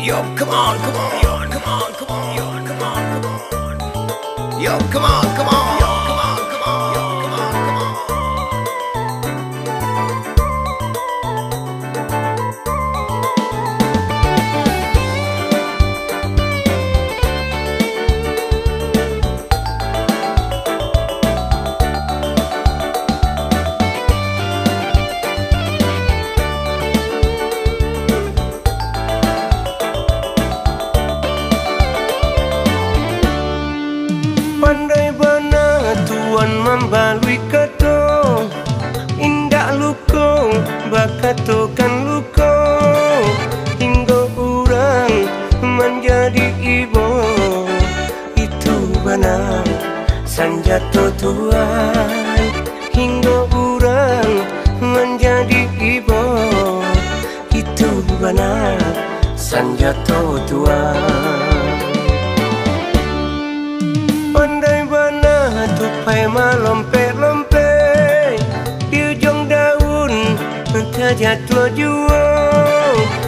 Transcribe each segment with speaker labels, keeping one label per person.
Speaker 1: Yo, come on, come on, yo, come on, come on, yo, come on, come on. Yo, come on, come on, yo, come on, come on, yo, come on, come on.
Speaker 2: Pandai bana tuan membalui kato, indah luko bakato kan luko, hingga orang menjadi ibu. Itu bana sanjato tuan, hingga orang menjadi ibu. Itu bana sanjato tuan. Pandai bana tupai melompe-lompe di ujung daun terjatuh jua.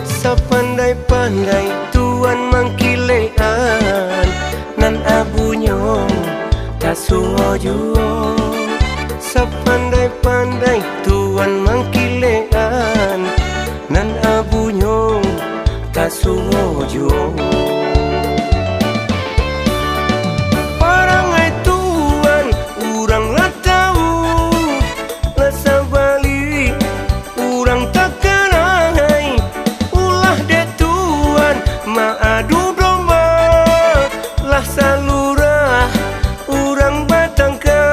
Speaker 2: Sepandai-pandai tuan mangkilean nan abunya tak suo jua. Sepandai-pandai tuan mangkilean nan abunya tak suo jua. Maadu domba lah salurah urang batangka.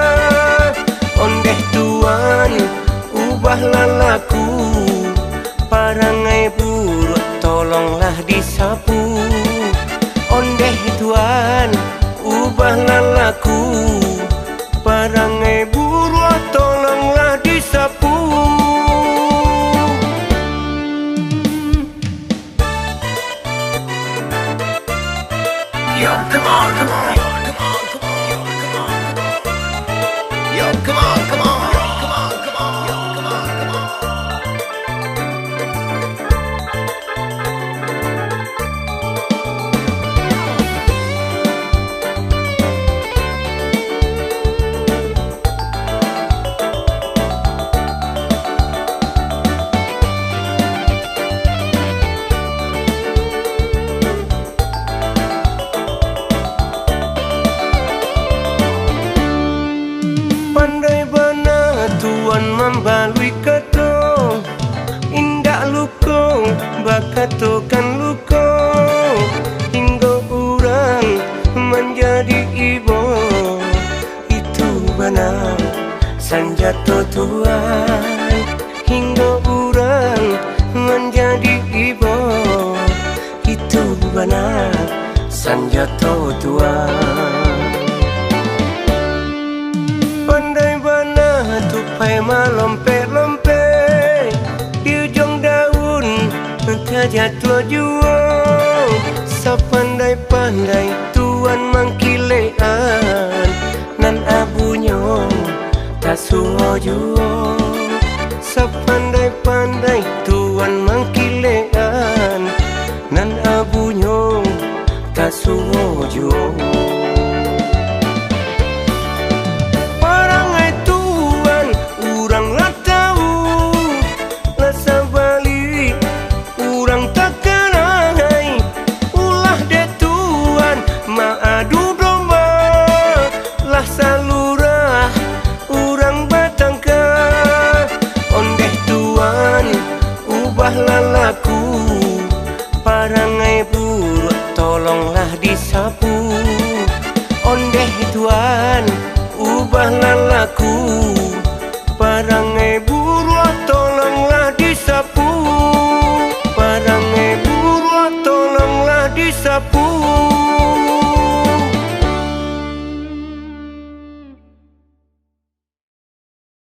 Speaker 2: Ondeh tuan ubah lalaku, parangai buruk tolonglah disapu. Ondeh tuan ubah lalaku, parangai buruk tolonglah disapu.
Speaker 1: Yo, come on, come on, yo, come on, come on, yo, come on, come on. Yo, come on, come on, yo, come on, come on, yo, come on, come on.
Speaker 2: Pandai bana tuan membalui kato, indah luko bakato kan luko, hingga orang menjadi ibu. Itu bana sanjato tuan, hingga orang menjadi ibu. Itu bana sanjato tuan. Pandai bana tupai melompe-lompe di ujung daun terjatuh jua. Sepandai-pandai tuan mangkilean nan abunya tak suo jua. Sepandai-pandai tuan mangkilean nan abunya tak suo jua. Maadu domba lah salurah urang batangka. Ondeh tuan ubah lalaku, parangai buruk tolonglah disapu. Ondeh tuan ubah lalaku,